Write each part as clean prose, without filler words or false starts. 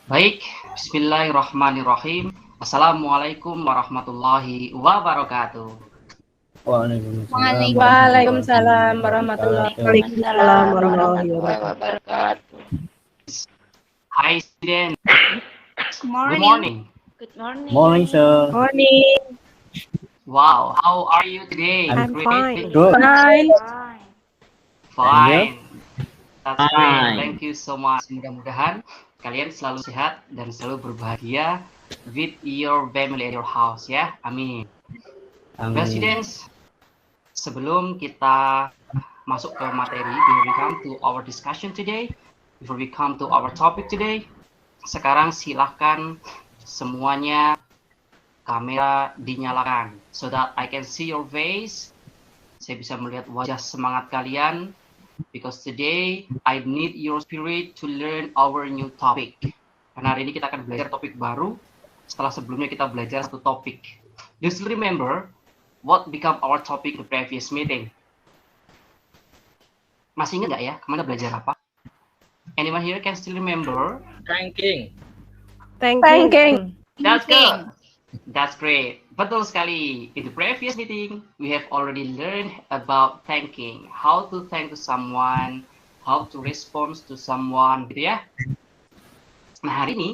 Baik, bismillahirrahmanirrahim. Assalamualaikum warahmatullahi wabarakatuh. Waalaikumsalam Waalaikumsalam warahmatullahi warahmatullahi Waalaikumsalam wabarakatuh. warahmatullahi warahmatullahi wabarakatuh. wabarakatuh. Hi students, good Morning. morning. Good morning. Morning, sir. Morning. Wow, how are you today? I'm Great. fine. Good. Fine. Fine. Fine. That's great. Fine. Thank you so much. Mudah-mudahan kalian selalu sehat dan selalu berbahagia with your family at your house ya. Amin. Well, students, sebelum kita masuk ke materi, before we come to our discussion today, before we come to our topic today, sekarang silahkan semuanya kamera dinyalakan so that I can see your face. Saya bisa melihat wajah semangat kalian because today I need your spirit to learn our new topic. Karena hari ini kita akan belajar topik baru setelah sebelumnya kita belajar satu topik. Do you still remember what become our topic in the previous meeting? Masih ingat nggak ya kemana belajar apa? Anyone here can still remember? Thanking. Thanking. That's good. That's great. Betul sekali. In the previous meeting, we have already learned about thanking. How to thank to someone, how to respond to someone, gitu ya. Nah, hari ini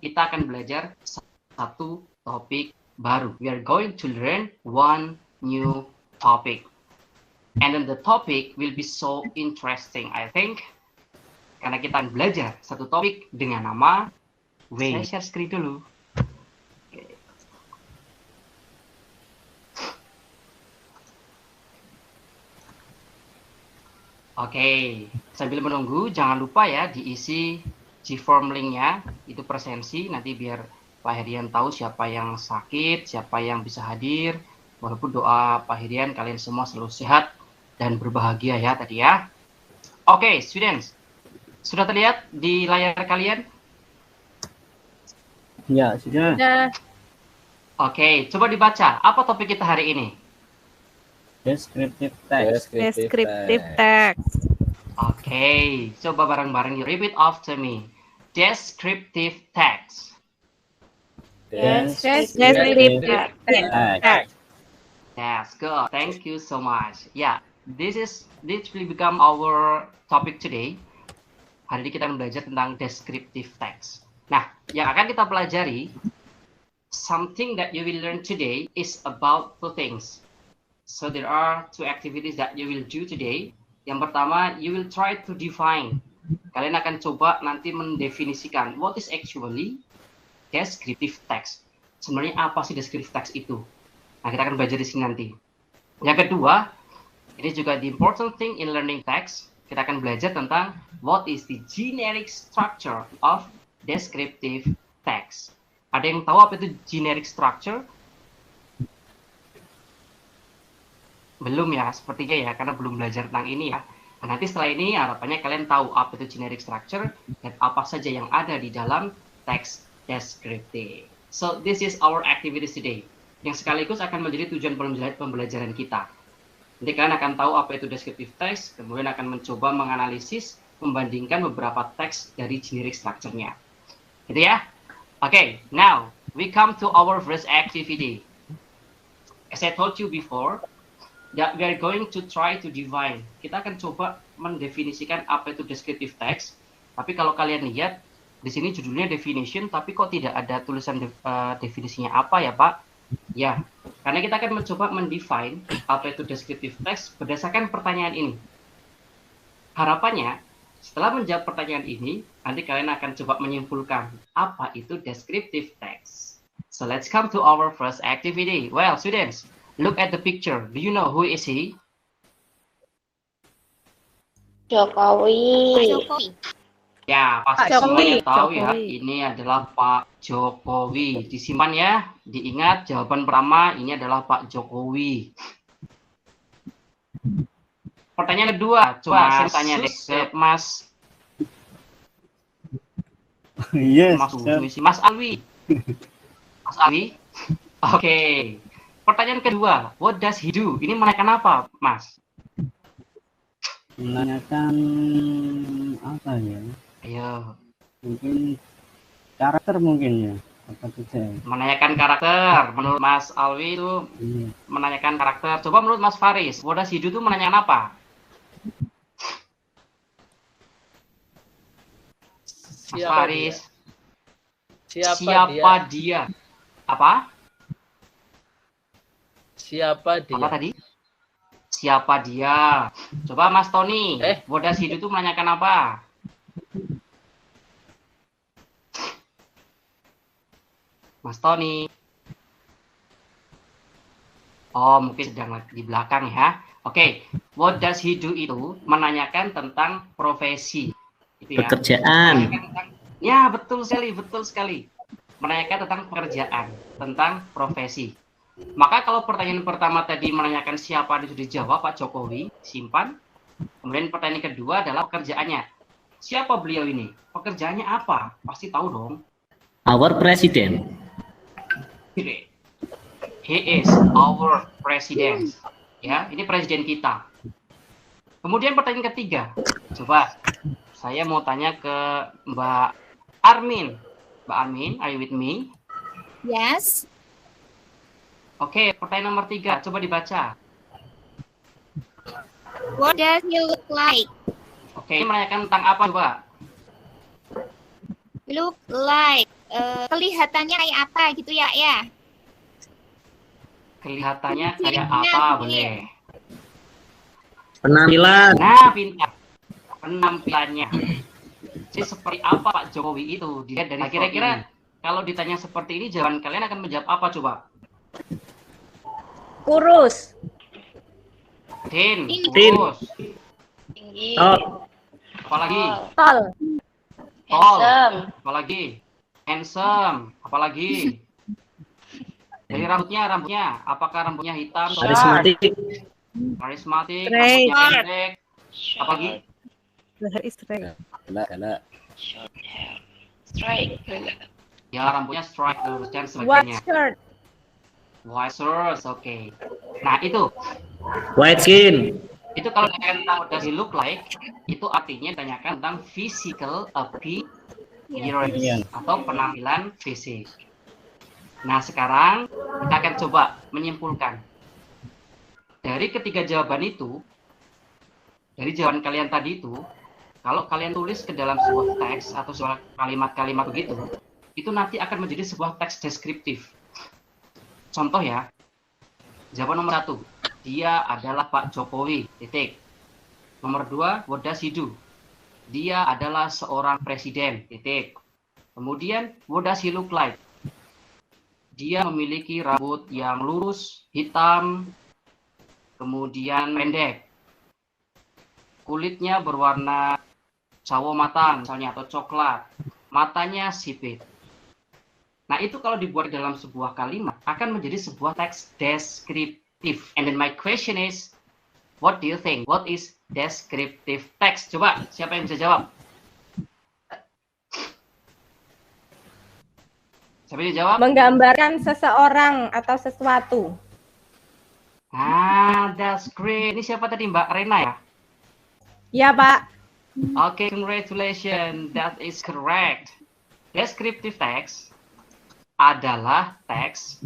kita akan belajar satu topik baru. We are going to learn one new topic. And then the topic will be so interesting, I think. Karena kita akan belajar satu topik dengan nama way. Saya share screen dulu. Oke, sambil menunggu jangan lupa ya diisi G-form link-nya, itu presensi, nanti biar Pak Herian tahu siapa yang sakit, siapa yang bisa hadir. Walaupun doa Pak Herian kalian semua selalu sehat dan berbahagia ya tadi ya. Oke, students, sudah terlihat di layar kalian? Ya, sudah. Nah, Oke, coba dibaca. Apa topik kita hari ini? Descriptive text. descriptive text. Oke, coba bareng-bareng you repeat after me. Descriptive text. Descriptive text. Yes, good. Thank you so much. Yeah, this will become our topic today. Hari ini kita akan belajar tentang descriptive text. Nah, yang akan kita pelajari, something that you will learn today is about two things. So there are two activities that you will do today. Yang pertama, you will try to define. Kalian akan coba nanti mendefinisikan what is actually descriptive text. Sebenarnya apa sih descriptive text itu? Nah, kita akan belajar di sini nanti. Yang kedua, ini juga the important thing in learning text. Kita akan belajar tentang what is the generic structure of descriptive text. Ada yang tahu apa itu generic structure? Belum ya, sepertinya ya, karena belum belajar tentang ini ya. Nah, nanti setelah ini harapannya kalian tahu apa itu generic structure dan apa saja yang ada di dalam teks descriptive. So this is our activities today, yang sekaligus akan menjadi tujuan pembelajaran kita. Nanti kalian akan tahu apa itu descriptive text, kemudian akan mencoba menganalisis, membandingkan beberapa teks dari generic structure-nya. Gitu ya? Okay, now we come to our first activity. As I told you before, that we are going to try to define. Kita akan coba mendefinisikan apa itu descriptive text. Tapi kalau kalian lihat di sini judulnya definition, tapi kok tidak ada tulisan definisinya apa ya Pak? Ya, karena kita akan mencoba mendefine apa itu descriptive text berdasarkan pertanyaan ini. Harapannya setelah menjawab pertanyaan ini, nanti kalian akan coba menyimpulkan apa itu descriptive text. So let's come to our first activity. Well, students, look at the picture. Do you know who is he? Jokowi. Ya, pasti Jokowi. semuanya tahu ya. Jokowi. Ini adalah Pak Jokowi. Disimpan ya, diingat jawaban pertama ini adalah Pak Jokowi. Pertanyaan kedua, coba saya tanya deh ke Mas Yes, sir. Mas Alwi. Mas Alwi. Oke. Pertanyaan kedua, what does he do? Ini menanyakan apa, Mas? Menanyakan apa ya? Ayo. Mungkin Karakter mungkin ya. Apa tuh? Menanyakan karakter. Menurut Mas Alwi itu menanyakan karakter. Coba menurut Mas Faris, what does he do itu menanyakan apa? Mas Faris. Siapa dia? Apa? Siapa dia? Apa tadi? Siapa dia? Coba Mas Tony, what does he do itu menanyakan apa? Mas Tony. Oh, mungkin sedang di belakang ya. Oke, what does he do itu menanyakan tentang profesi. Itu ya. Pekerjaan. Ya, betul sekali. Menanyakan tentang pekerjaan, tentang profesi. Maka kalau pertanyaan pertama tadi menanyakan siapa itu dijawab Pak Jokowi, simpan. Kemudian pertanyaan kedua adalah pekerjaannya. Siapa beliau ini? Pekerjaannya apa? Pasti tahu dong. Our president. He is our president. Ya, ini presiden kita. Kemudian pertanyaan ketiga. Coba saya mau tanya ke Mbak Armin. Mbak Armin, are you with me? Yes. Oke, pertanyaan nomor 3. Coba dibaca. What does he look like? Oke, ini menanyakan tentang apa coba? Look like. Kelihatannya kayak apa gitu ya? Kelihatannya kayak apa, boleh. Penampilan. Nah, pintar. Penampilannya. Jadi seperti apa Pak Jokowi itu? Dilihat dari kira-kira kalau ditanya seperti ini, jawaban kalian akan menjawab apa coba? Kurus. Tin. Tin. Kurus. Tinggi. Apalagi? Tol. Tall. Apalagi? Handsome. Apalagi? Dari rambutnya, apakah rambutnya hitam? Karismatik. Karismatik. Straight. Rambutnya pendek. Apalagi? Straight. Galak. Straight. Ya, rambutnya straight lurus dan White sebagainya. shirt. White shirt, oke. Nah, itu. White skin. Itu kalau ditanyakan tentang what does he look like, itu artinya ditanyakan tentang physical appearance atau penampilan fisik. Nah, sekarang kita akan coba menyimpulkan. Dari ketiga jawaban itu, dari jawaban kalian tadi kalau kalian tulis ke dalam sebuah teks atau sebuah kalimat-kalimat begitu, itu nanti akan menjadi sebuah teks deskriptif. Contoh ya, jawaban nomor 1, dia adalah Pak Jokowi, titik. Nomor 2, what does he do? Dia adalah seorang presiden, titik. Kemudian, what does he look like? Dia memiliki rambut yang lurus, hitam, kemudian pendek. Kulitnya berwarna sawo matang, misalnya, atau coklat. Matanya sipit. Nah, itu kalau dibuat dalam sebuah kalimat, akan menjadi sebuah teks deskriptif. And then my question is, what do you think? What is descriptive text? Coba, siapa yang bisa jawab? Siapa yang jawab? Menggambarkan seseorang atau sesuatu. That's great. Ini siapa tadi, Mbak Rena ya? Ya, Pak. Okay, congratulations. That is correct. Descriptive text adalah teks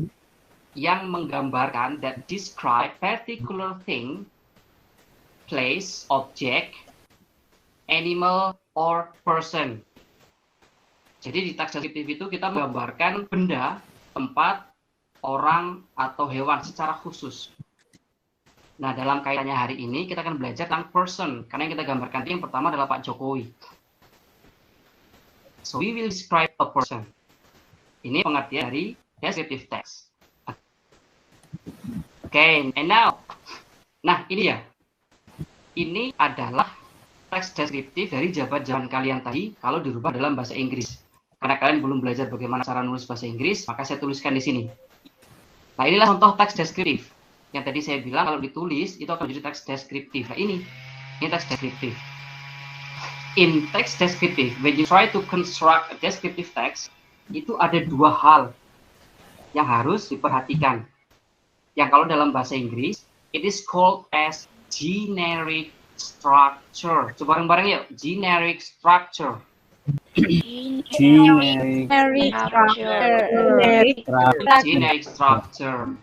yang menggambarkan that describe particular thing, place, object, animal, or person. Jadi di teks deskriptif itu kita menggambarkan benda, tempat, orang, atau hewan secara khusus. Nah, dalam kaitannya hari ini kita akan belajar tentang person, karena yang kita gambarkan yang pertama adalah Pak Jokowi. So we will describe a person. Ini pengertian dari descriptive text. Okay, and now. Nah, ini ya. Ini adalah teks deskriptif dari jawaban-jawaban kalian tadi kalau dirubah dalam bahasa Inggris. Karena kalian belum belajar bagaimana cara nulis bahasa Inggris, maka saya tuliskan di sini. Nah, inilah contoh teks deskriptif. Yang tadi saya bilang kalau ditulis itu akan menjadi teks deskriptif. Nah, ini teks deskriptif. In text descriptive, when you try to construct a descriptive text, itu ada dua hal yang harus diperhatikan. Yang kalau dalam bahasa Inggris, it is called as generic structure. Coba bareng-bareng yuk, generic structure. Generic Generic structure. Generic Generic structure.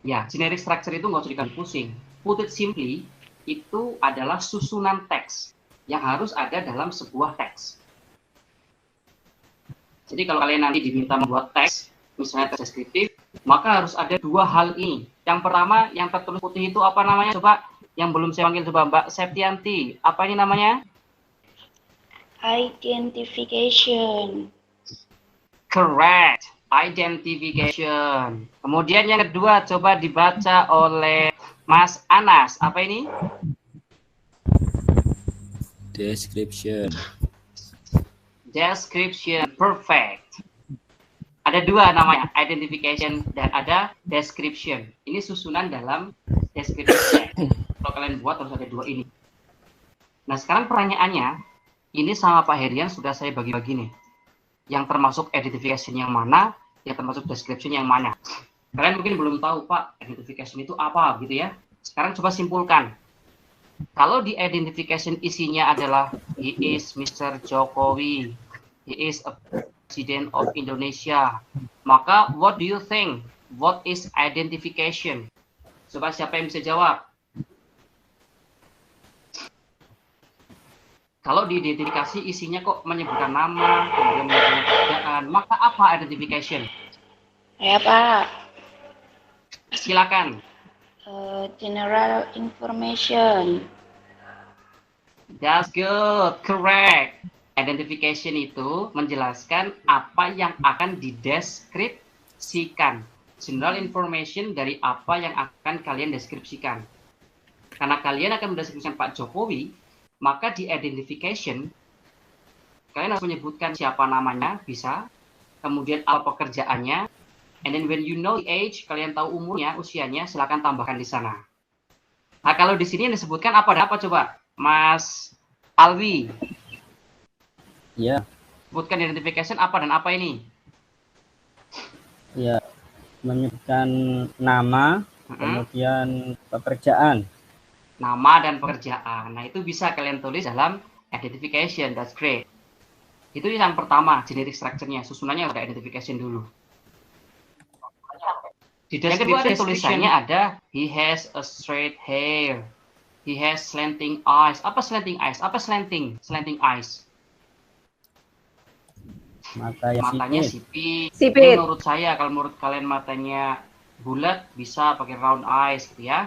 Ya, generic structure itu nggak usah dikasih pusing. Put it simply, itu adalah susunan teks yang harus ada dalam sebuah teks. Jadi kalau kalian nanti diminta membuat teks, misalnya teks deskriptif, maka harus ada dua hal ini. Yang pertama, yang tertulis putih itu apa namanya? Coba, yang belum saya panggil, coba Mbak Septianti. Apa ini namanya? Identification. Correct. Identification. Kemudian yang kedua, coba dibaca oleh Mas Anas. Apa ini? description. Description. Perfect. Ada dua namanya, identification dan ada description. Ini susunan dalam description. Kalau kalian buat harus ada dua ini. Nah, sekarang pertanyaannya, ini sama Pak Herian sudah saya bagi-bagi nih. Yang termasuk identification yang mana, yang termasuk description yang mana. Kalian mungkin belum tahu, Pak, identification itu apa gitu ya. Sekarang coba simpulkan. Kalau di identification isinya adalah he is Mr. Jokowi, he is a President of Indonesia, maka what do you think? What is identification? Coba siapa yang bisa jawab? Kalau di identifikasi isinya kok menyebutkan nama, kemudian menyebutkan pekerjaan, maka apa identification? Ya, Pak. Silakan. General information. That's good, correct. Identification itu menjelaskan apa yang akan dideskripsikan. General information dari apa yang akan kalian deskripsikan. Karena kalian akan mendeskripsikan Pak Jokowi, maka di identification kalian harus menyebutkan siapa namanya, bisa, kemudian apa pekerjaannya, and then when you know the age, kalian tahu umurnya, usianya, silakan tambahkan di sana. Nah, kalau di sini yang disebutkan apa dan apa coba, Mas Alwi? Ya, Sebutkan identification apa dan apa ini? ya. Menyebutkan nama, kemudian pekerjaan. Nama dan pekerjaan. Nah, itu bisa kalian tulis dalam identification. That's great. Itu yang pertama, generic structure-nya. Susunannya ada identification dulu. Di description tulisannya ada he has a straight hair. He has slanting eyes. Apa slanting eyes? Apa slanting? Slanting eyes. Matanya sipit. Ini menurut saya, kalau menurut kalian matanya bulat, bisa pakai round eyes gitu ya.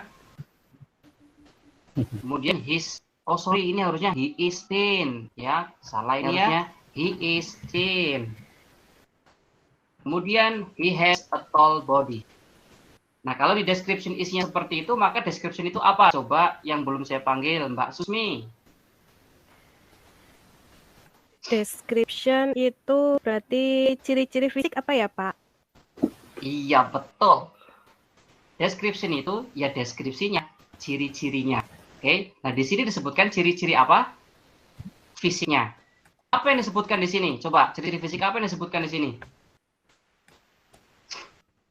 Kemudian ini harusnya he is thin ya, salah ini ya, he is thin. Kemudian he has a tall body. Nah, kalau di description isinya seperti itu, maka description itu apa? Coba yang belum saya panggil, Mbak Susmi. Description itu berarti ciri-ciri fisik apa ya, Pak? Iya, betul. Description itu ya deskripsinya, ciri-cirinya. Oke, nah di sini disebutkan ciri-ciri apa? Fisiknya. Apa yang disebutkan di sini? Coba, ciri-ciri fisik apa yang disebutkan di sini?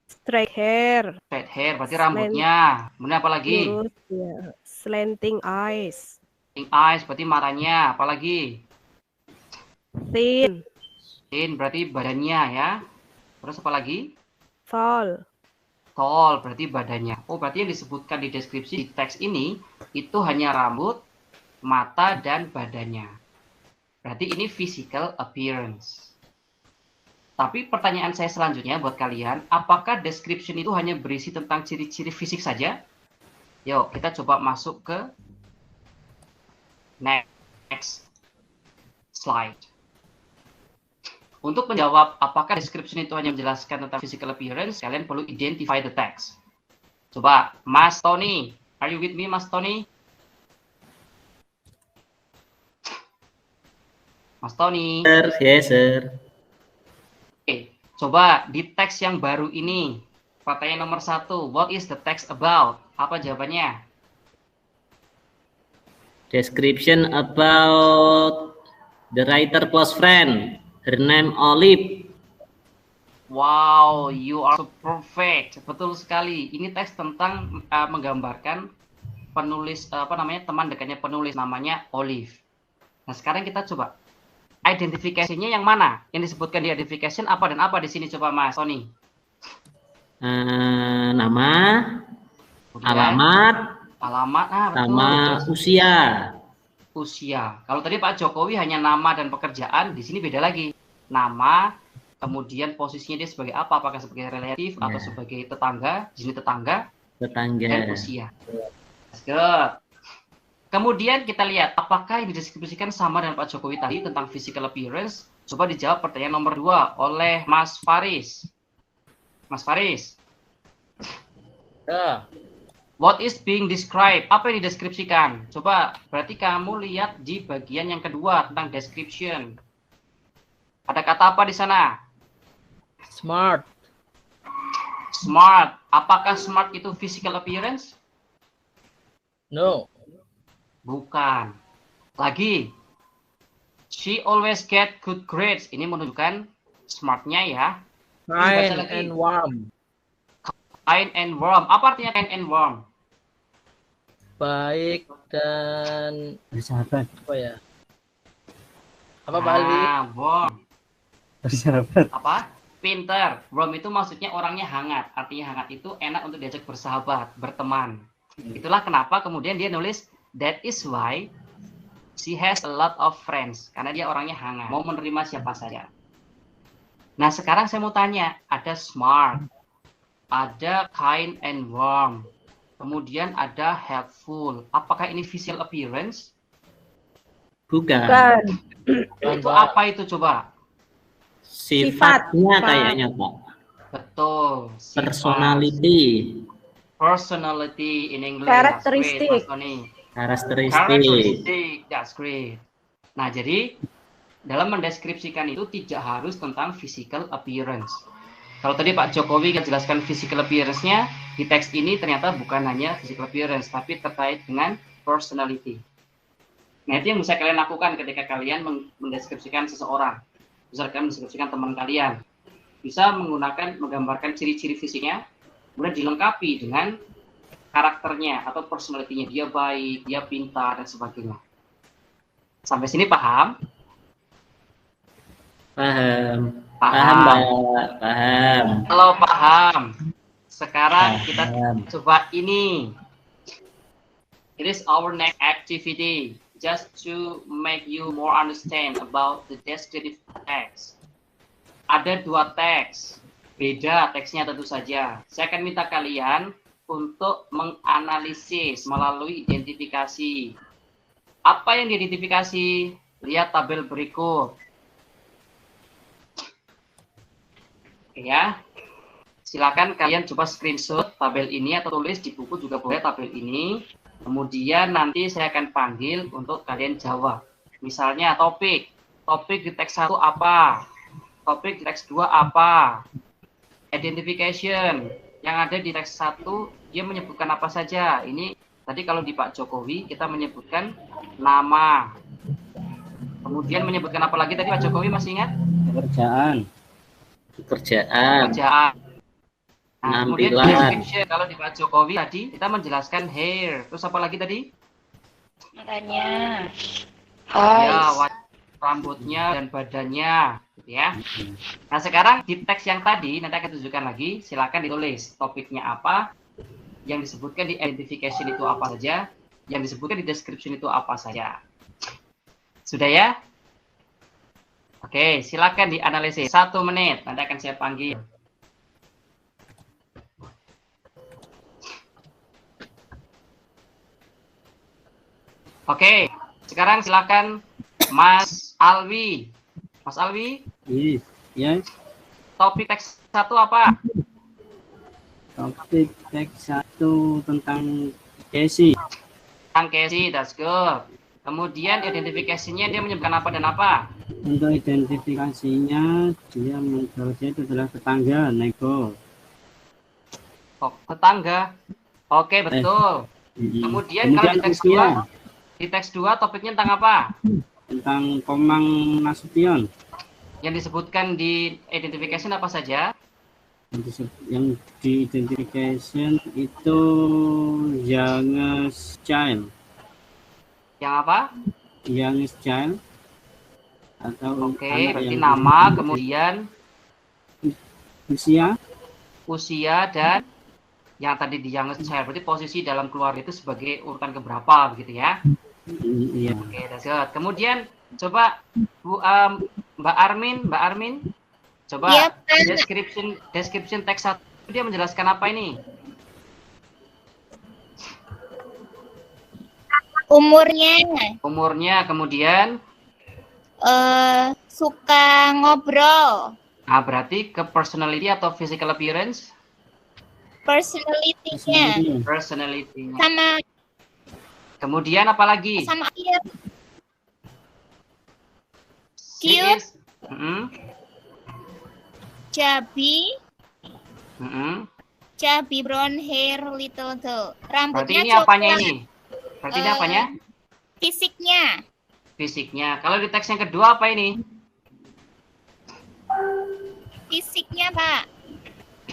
Straight hair. Straight hair, berarti rambutnya. Kemudian apa lagi? Lurus, ya. Slanting eyes. Slanting eyes, berarti matanya. Apa lagi? Thin. Thin, berarti badannya ya. Terus apa lagi? Tall. Tall, berarti badannya. Oh, berarti yang disebutkan di deskripsi di teks ini, itu hanya rambut, mata, dan badannya. Berarti ini physical appearance. Tapi pertanyaan saya selanjutnya buat kalian, apakah description itu hanya berisi tentang ciri-ciri fisik saja? Yuk, kita coba masuk ke next slide. Untuk menjawab apakah description itu hanya menjelaskan tentang physical appearance, kalian perlu identify the text. Coba, Mas Tony. Are you with me, Mas Tony? Mas Tony. Yes, sir. Oke, coba di teks yang baru ini, pertanyaan nomor 1, what is the text about? Apa jawabannya? Description about the writer close friend. Her name Olive. Wow, you are so perfect. Betul sekali. Ini teks tentang menggambarkan penulis teman dekatnya penulis namanya Olive. Nah, sekarang kita coba identifikasinya yang mana? Yang disebutkan di identification apa dan apa di sini coba Mas Tony? Nama, Kemudian, alamat, nah sama betul. usia. Usia. Kalau tadi Pak Jokowi hanya nama dan pekerjaan, di sini beda lagi. Nama, kemudian posisinya dia sebagai apa? Apakah sebagai relatif atau sebagai tetangga, jenis tetangga, dan usia. Good. Kemudian kita lihat apakah yang dideskripsikan sama dengan Pak Jokowi tadi tentang physical appearance. Coba dijawab pertanyaan nomor 2 oleh Mas Faris. Mas Faris. What is being described? Apa yang dideskripsikan? Coba berarti kamu lihat di bagian yang kedua tentang description. Ada kata apa di sana? Smart. Smart. Apakah smart itu physical appearance? No. Bukan. Lagi. She always get good grades. Ini menunjukkan smartnya ya. Kind and warm. Kind and warm. Apa artinya kind and warm? Baik dan Bersahabat. apa ya? Apa Pak Alwi? Warm. Bersahabat. Apa? Pinter. Warm itu maksudnya orangnya hangat. Artinya hangat itu enak untuk diajak bersahabat, berteman. Itulah kenapa kemudian dia nulis that is why she has a lot of friends. Karena dia orangnya hangat, mau menerima siapa saja. Nah, sekarang saya mau tanya, ada smart, ada kind and warm, kemudian ada helpful. Apakah ini physical appearance? Bukan. Itu apa itu coba? Sifatnya kayaknya Pak. Betul. Sifat. Personality in English. Karakteristik. Karakteristik. That's great. Nah, jadi dalam mendeskripsikan itu tidak harus tentang physical appearance. Kalau tadi Pak Jokowi jelaskan physical appearance-nya, di teks ini ternyata bukan hanya physical appearance, tapi terkait dengan personality. Nah, itu yang bisa kalian lakukan ketika kalian mendeskripsikan seseorang. Misalkan mendeskripsikan teman kalian. Bisa menggambarkan ciri-ciri fisiknya, kemudian dilengkapi dengan karakternya atau personality-nya. Dia baik, dia pintar, dan sebagainya. Sampai sini paham? Paham, Mbak. Paham. Kalau paham, sekarang kita coba ini. It is our next activity, just to make you more understand about the descriptive text. Ada 2 teks, beda teksnya tentu saja. Saya akan minta kalian untuk menganalisis melalui identifikasi. Apa yang diidentifikasi? Lihat tabel berikut. Oke ya. Silakan kalian coba screenshot tabel ini atau tulis di buku juga boleh tabel ini. Kemudian nanti saya akan panggil untuk kalian jawab. Misalnya topik. Topik di teks 1 apa? Topik di teks 2 apa? Identification. Yang ada di teks 1 dia menyebutkan apa saja. Ini tadi kalau di Pak Jokowi kita menyebutkan nama. Kemudian menyebutkan apa lagi tadi Pak Jokowi masih ingat? Pekerjaan. Nah, kemudian description kalau di Pak Jokowi tadi kita menjelaskan hair. Terus apa lagi tadi? Matanya. Ya, rambutnya dan badannya, gitu ya. Nah, sekarang di teks yang tadi nanti akan tunjukkan lagi. Silakan ditulis topiknya apa, yang disebutkan di identification itu apa saja, yang disebutkan di description itu apa saja. Sudah ya? Oke, silakan dianalisis 1 menit. Nanti akan saya panggil. Oke, sekarang silakan Mas Alwi. Mas Alwi? Iya. Topik teks 1 apa? Topik teks 1 tentang Casey. Tentang Casey, that's good. Kemudian identifikasinya dia menyebutkan apa dan apa? Untuk identifikasinya dia menjawabnya itu adalah tetangga, nego. Oh, tetangga. Oke, betul. Kemudian kalau di teks 2 topiknya tentang apa? Tentang Komang Nasution. Yang disebutkan di identification apa saja? Yang di identification itu youngest child. Yang apa? Youngest child. atau Oke, anak berarti yang nama, kemudian usia, dan yang tadi di youngest child, berarti posisi dalam keluarga itu sebagai urutan keberapa begitu ya. iya. Oke, that's good. Kemudian coba Mbak Armin, coba Iya, Pak. description teks 1 dia menjelaskan apa ini? Umurnya, kemudian Suka ngobrol. nah berarti ke personality atau physical appearance? Personality-nya. Personality-nya. Sama Kemudian apa lagi? sama iya. She Cute. is Chubby brown hair, little girl. Berarti Rambutnya ini apanya coklat. ini? Berarti ini apanya? Fisiknya. Kalau di teks yang kedua apa ini? Fisiknya, Pak.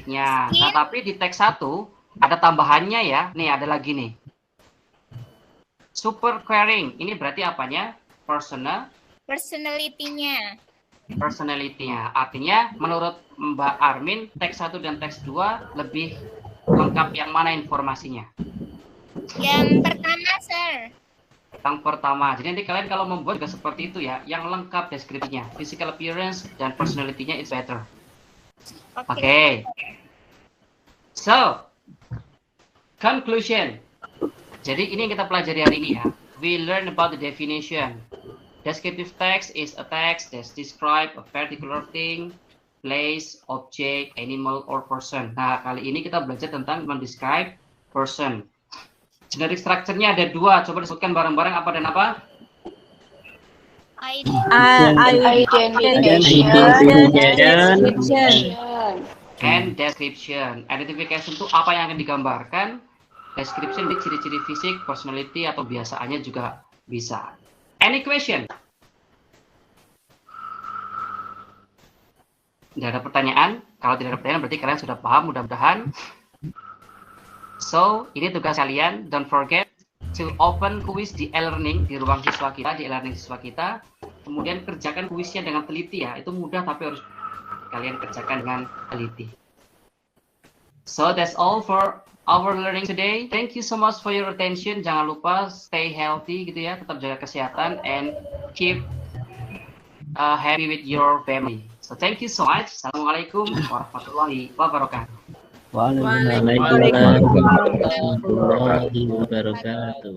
Ya, Skin. nah tapi di teks 1 ada tambahannya ya. Nih ada lagi nih. Super caring. Ini berarti apanya? Personality-nya. Artinya menurut Mbak Armin teks 1 dan teks 2 lebih lengkap yang mana informasinya? Yang pertama, Sir. Yang pertama. Jadi nanti kalian kalau membuat juga seperti itu ya, yang lengkap deskripsinya, physical appearance dan personality-nya is better. Oke. So, conclusion. Jadi ini yang kita pelajari hari ini ya. We learn about the definition. Descriptive text is a text that describe a particular thing, place, object, animal, or person. Nah, kali ini kita belajar tentang mendescribe person. Generic structure-nya ada 2. Coba disebutkan bareng-bareng apa dan apa? And description. Identification itu apa yang akan digambarkan. Description di ciri-ciri fisik, personality, atau biasaannya juga bisa. Any question? Tidak ada pertanyaan? Kalau tidak ada pertanyaan berarti kalian sudah paham mudah-mudahan. So, ini tugas kalian. Don't forget to open quiz di e-learning, di ruang siswa kita, di e-learning siswa kita. Kemudian kerjakan kuisnya dengan teliti ya. Itu mudah tapi harus kalian kerjakan dengan teliti. So, that's all for our learning today. Thank you so much for your attention. Jangan lupa stay healthy gitu ya, tetap jaga kesehatan and keep happy with your family. So thank you so much. Assalamualaikum warahmatullahi wabarakatuh. Waalaikumsalam warahmatullahi wabarakatuh.